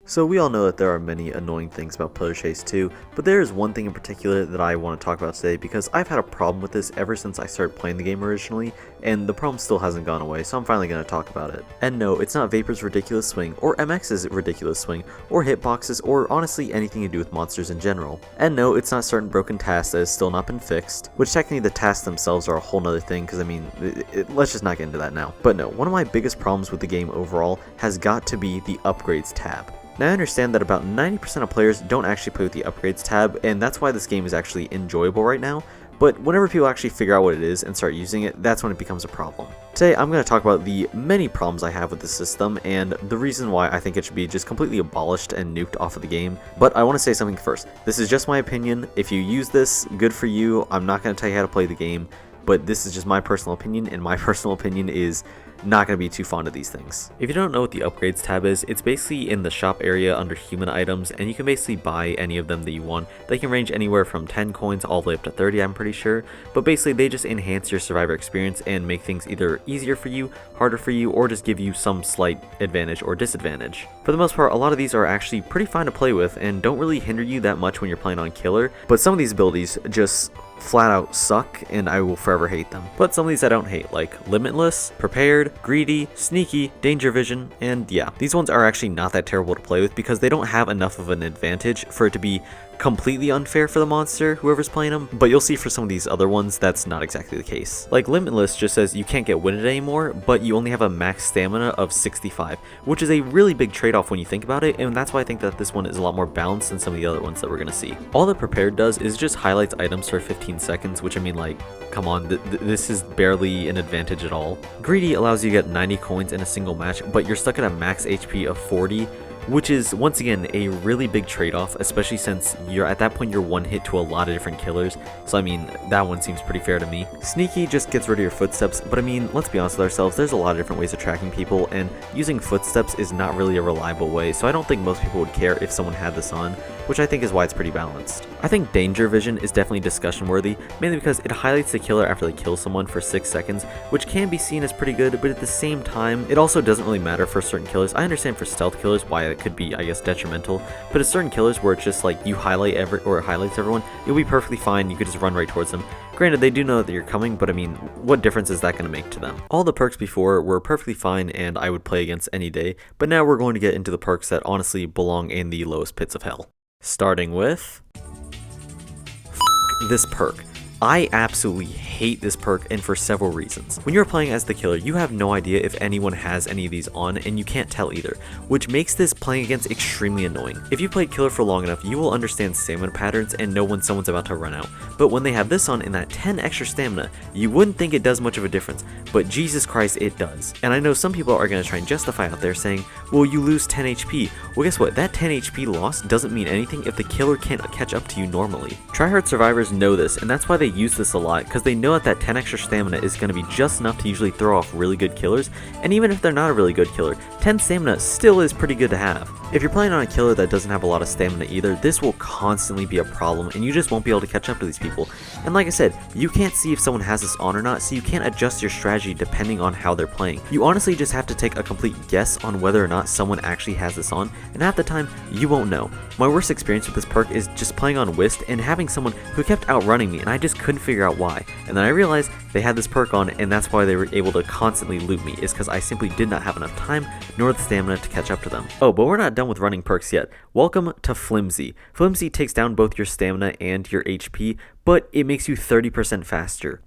So we all know that there are many annoying things about Pillar Chase 2, but there is one thing in particular that I want to talk about today because I've had a problem with this ever since I started playing the game originally, and the problem still hasn't gone away, so I'm finally going to talk about it. And no, it's not Vapor's ridiculous swing, or MX's ridiculous swing, or hitboxes, or honestly anything to do with monsters in general. And no, it's not certain broken tasks that has still not been fixed, which technically the tasks themselves are a whole nother thing, because I mean, let's just not get into that now. But no, one of my biggest problems with the game overall has got to be the upgrades tab. Now I understand that about 90% of players don't actually play with the upgrades tab, and that's why this game is actually enjoyable right now, but whenever people actually figure out what it is and start using it, that's when it becomes a problem. Today I'm going to talk about the many problems I have with the system, and the reason why I think it should be just completely abolished and nuked off of the game. But I want to say something first. This is just my opinion. If you use this, good for you. I'm not going to tell you how to play the game, but this is just my personal opinion, and my personal opinion is not going to be too fond of these things. If you don't know what the upgrades tab is, it's basically in the shop area under human items, and you can basically buy any of them that you want. They can range anywhere from 10 coins all the way up to 30, I'm pretty sure, but basically they just enhance your survivor experience and make things either easier for you, harder for you, or just give you some slight advantage or disadvantage. For the most part, a lot of these are actually pretty fine to play with and don't really hinder you that much when you're playing on killer, but some of these abilities just flat out suck and I will forever hate them. But some of these I don't hate, like Limitless, Prepared, Greedy, Sneaky, Danger Vision, and yeah, these ones are actually not that terrible to play with because they don't have enough of an advantage for it to be completely unfair for the monster, whoever's playing them, but you'll see for some of these other ones that's not exactly the case. Like Limitless just says you can't get winded anymore, but you only have a max stamina of 65, which is a really big trade-off when you think about it, and that's why I think that this one is a lot more balanced than some of the other ones that we're gonna see. All that Prepared does is just highlights items for 15 seconds, which I mean, like, come on, this is barely an advantage at all. Greedy allows you to get 90 coins in a single match, but you're stuck at a max HP of 40, which is once again a really big trade-off, especially since you're at that point you're one hit to a lot of different killers, so I mean that one seems pretty fair to me. Sneaky just gets rid of your footsteps, but I mean, let's be honest with ourselves, there's a lot of different ways of tracking people, and using footsteps is not really a reliable way, so I don't think most people would care if someone had this on, which I think is why it's pretty balanced. I think Danger Vision is definitely discussion worthy, mainly because it highlights the killer after they kill someone for 6 seconds, which can be seen as pretty good, but at the same time, it also doesn't really matter for certain killers. I understand for stealth killers why it could be, I guess, detrimental, but at certain killers where it's just like you highlight it highlights everyone, you'll be perfectly fine, you could just run right towards them. Granted, they do know that you're coming, but I mean, what difference is that going to make to them? All the perks before were perfectly fine and I would play against any day, but now we're going to get into the perks that honestly belong in the lowest pits of hell. Starting with this perk. I absolutely hate this perk, and for several reasons. When you're playing as the killer, you have no idea if anyone has any of these on, and you can't tell either, which makes this playing against extremely annoying. If you played killer for long enough, you will understand stamina patterns and know when someone's about to run out, but when they have this on and that 10 extra stamina, you wouldn't think it does much of a difference, but Jesus Christ, it does. And I know some people are going to try and justify out there saying, well, you lose 10 HP. Well, guess what? That 10 HP loss doesn't mean anything if the killer can't catch up to you normally. Tryhard survivors know this, and that's why they use this a lot, because they know that 10 extra stamina is going to be just enough to usually throw off really good killers, and even if they're not a really good killer, 10 stamina still is pretty good to have. If you're playing on a killer that doesn't have a lot of stamina either, this will constantly be a problem, and you just won't be able to catch up to these people. And like I said, you can't see if someone has this on or not, so you can't adjust your strategy depending on how they're playing. You honestly just have to take a complete guess on whether or not someone actually has this on, and half the time, you won't know. My worst experience with this perk is just playing on Whist and having someone who kept outrunning me, and I just couldn't figure out why. And then I realized they had this perk on, and that's why they were able to constantly loot me, is because I simply did not have enough time nor the stamina to catch up to them. Oh, but we're not done with running perks yet. Welcome to Flimsy. Flimsy takes down both your stamina and your HP, but it makes you 30% faster.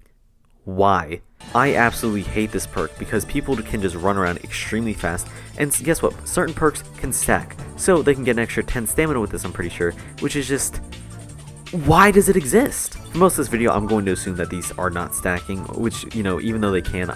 Why? I absolutely hate this perk because people can just run around extremely fast, and guess what? Certain perks can stack, so they can get an extra 10 stamina with this, I'm pretty sure, which is just, why does it exist? For most of this video, I'm going to assume that these are not stacking, which, you know, even though they can,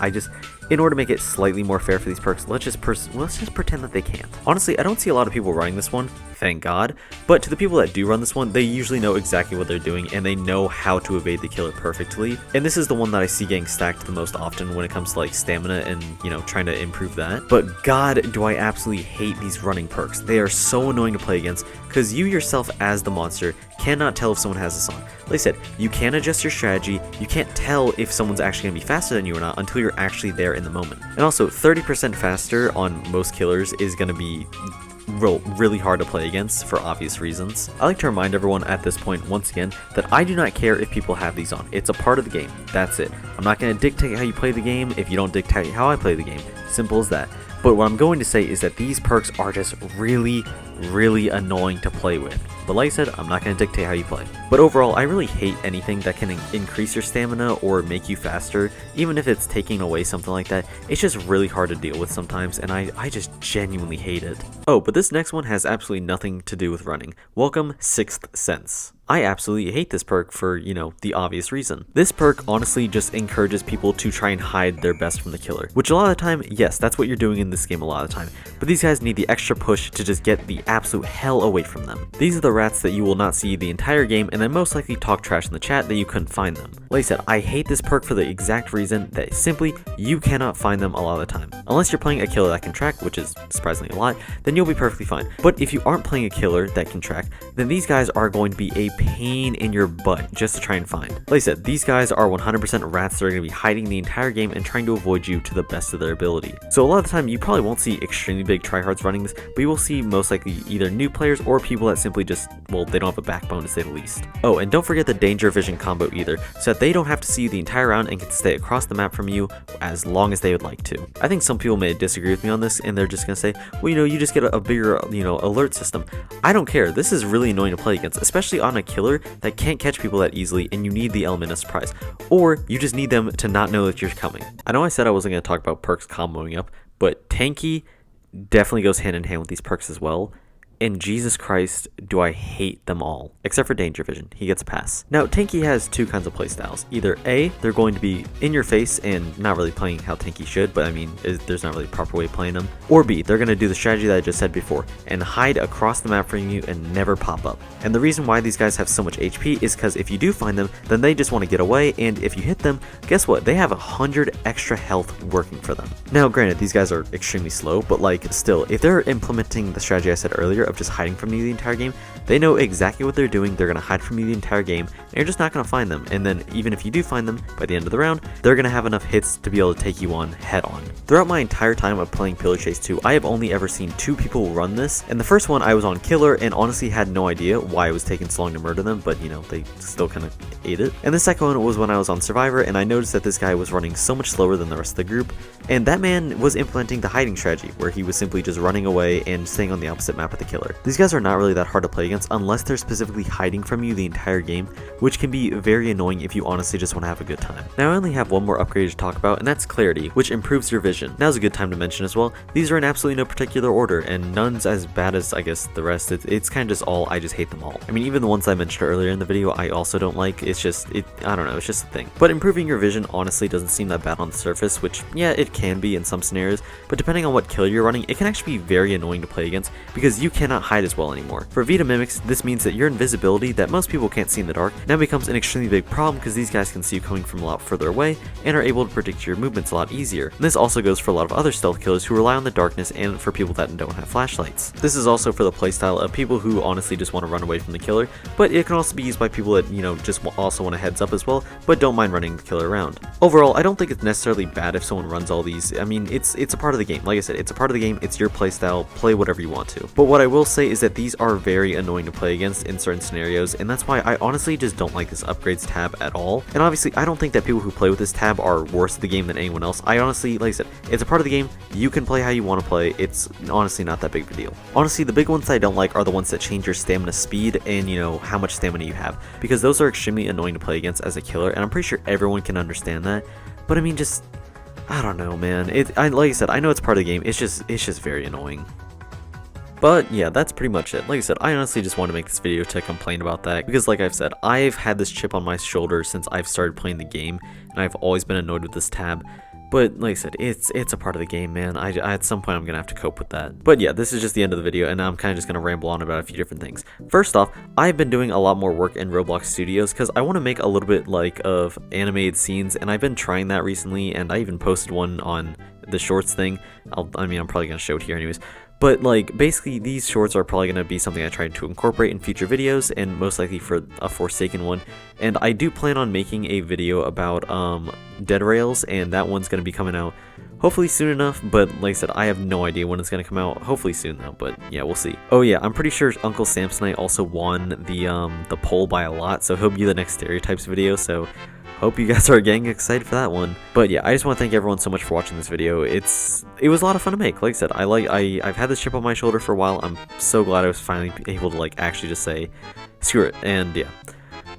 in order to make it slightly more fair for these perks, let's just pretend that they can't. Honestly, I don't see a lot of people running this one, thank God, but to the people that do run this one, they usually know exactly what they're doing, and they know how to evade the killer perfectly, and this is the one that I see getting stacked the most often when it comes to, like, stamina and, you know, trying to improve that. But God, do I absolutely hate these running perks. They are so annoying to play against, because you yourself as the monster cannot tell if someone has this on. Like I said, you can't adjust your strategy, you can't tell if someone's actually going to be faster than you or not until you're actually there in the moment. And also, 30% faster on most killers is going to be really hard to play against for obvious reasons. I like to remind everyone at this point once again that I do not care if people have these on. It's a part of the game. That's it. I'm not going to dictate how you play the game if you don't dictate how I play the game. Simple as that. But what I'm going to say is that these perks are just really annoying to play with. But like I said, I'm not going to dictate how you play. But overall, I really hate anything that can increase your stamina or make you faster. Even if it's taking away something like that, it's just really hard to deal with sometimes, and I just genuinely hate it. Oh, but this next one has absolutely nothing to do with running. Welcome, Sixth Sense. I absolutely hate this perk for, the obvious reason. This perk honestly just encourages people to try and hide their best from the killer, which a lot of the time, yes, that's what you're doing in this game a lot of the time, but these guys need the extra push to just get the absolute hell away from them. These are the rats that you will not see the entire game and then most likely talk trash in the chat that you couldn't find them. Like I said, I hate this perk for the exact reason that simply you cannot find them a lot of the time. Unless you're playing a killer that can track, which is surprisingly a lot, then you'll be perfectly fine. But if you aren't playing a killer that can track, then these guys are going to be a pain in your butt just to try and find. Like I said, these guys are 100% rats that are going to be hiding the entire game and trying to avoid you to the best of their ability. So a lot of the time you probably won't see extremely big tryhards running this, but you will see most likely either new players or people that simply just, well, they don't have a backbone to say the least. Oh, and don't forget the danger vision combo either, so that they don't have to see you the entire round and can stay across the map from you as long as they would like to. I think some people may disagree with me on this and they're just going to say, well, you just get a bigger, alert system. I don't care. This is really annoying to play against, especially on a killer that can't catch people that easily and you need the element of surprise, or you just need them to not know that you're coming. I know I said I wasn't going to talk about perks comboing up, but Tanky definitely goes hand in hand with these perks as well. And Jesus Christ, do I hate them all. Except for Danger Vision, he gets a pass. Now, Tanky has two kinds of playstyles. Either A, they're going to be in your face and not really playing how Tanky should, but I mean, there's not really a proper way of playing them. Or B, they're going to do the strategy that I just said before, and hide across the map from you and never pop up. And the reason why these guys have so much HP is because if you do find them, then they just want to get away, and if you hit them, guess what? They have 100 extra health working for them. Now, granted, these guys are extremely slow, but like, still, if they're implementing the strategy I said earlier of just hiding from you the entire game, they know exactly what they're doing. They're going to hide from you the entire game, and you're just not going to find them. And then even if you do find them, by the end of the round, they're going to have enough hits to be able to take you on head on. Throughout my entire time of playing Pillar Chase 2, I have only ever seen two people run this, and the first one I was on Killer and honestly had no idea why it was taking so long to murder them, but they still kind of ate it. And the second one was when I was on Survivor, and I noticed that this guy was running so much slower than the rest of the group, and that man was implementing the hiding strategy, where he was simply just running away and staying on the opposite map of the killer. These guys are not really that hard to play against unless they're specifically hiding from you the entire game, which can be very annoying if you honestly just want to have a good time. Now I only have one more upgrade to talk about, and that's Clarity, which improves your vision. Now's a good time to mention as well, these are in absolutely no particular order, and none's as bad as I guess the rest. It's kind of just all, I just hate them all. I mean, even the ones I mentioned earlier in the video I also don't like. It's just, I don't know, it's just a thing. But improving your vision honestly doesn't seem that bad on the surface, which yeah, it can be in some scenarios, but depending on what killer you're running, it can actually be very annoying to play against because you cannot hide as well anymore. For Vita Mimics, this means that your invisibility that most people can't see in the dark now becomes an extremely big problem because these guys can see you coming from a lot further away and are able to predict your movements a lot easier. And this also goes for a lot of other stealth killers who rely on the darkness and for people that don't have flashlights. This is also for the playstyle of people who honestly just want to run away from the killer, but it can also be used by people that, just also want a heads up as well, but don't mind running the killer around. Overall, I don't think it's necessarily bad if someone runs all these. I mean, it's a part of the game. Like I said, it's a part of the game, it's your playstyle, play whatever you want to. But what I will say is that these are very annoying to play against in certain scenarios, and that's why I honestly just don't like this upgrades tab at all. And obviously, I don't think that people who play with this tab are worse at the game than anyone else. I honestly, like I said, it's a part of the game, you can play how you want to play, it's honestly not that big of a deal. Honestly, the big ones that I don't like are the ones that change your stamina speed and, how much stamina you have, because those are extremely annoying to play against as a killer, and I'm pretty sure everyone can understand that. But I mean, just, I don't know, man. Like I said, I know it's part of the game, it's just very annoying. But yeah, that's pretty much it. Like I said, I honestly just want to make this video to complain about that, because like I've said, I've had this chip on my shoulder since I've started playing the game, and I've always been annoyed with this tab. But like I said, it's a part of the game, man. I at some point I'm gonna have to cope with that. But yeah, this is just the end of the video, and now I'm kind of just gonna ramble on about a few different things. First off, I've been doing a lot more work in Roblox Studios because I want to make a little bit of animated scenes, and I've been trying that recently, and I even posted one on the shorts thing. I'm probably gonna show it here anyways. But like, basically these shorts are probably going to be something I try to incorporate in future videos, and most likely for a Forsaken one. And I do plan on making a video about Dead Rails, and that one's going to be coming out hopefully soon enough, but like I said, I have no idea when it's going to come out. Hopefully soon though, but yeah, we'll see. Oh yeah, I'm pretty sure Uncle Samsonite also won the poll by a lot, so he'll be the next stereotypes video, so hope you guys are getting excited for that one. But yeah, I just want to thank everyone so much for watching this video. It was a lot of fun to make. Like I said, I've had this chip on my shoulder for a while. I'm so glad I was finally able to like actually just say screw it, and yeah.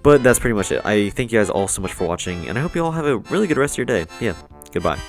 But that's pretty much it. I thank you guys all so much for watching, and I hope you all have a really good rest of your day. Yeah, goodbye.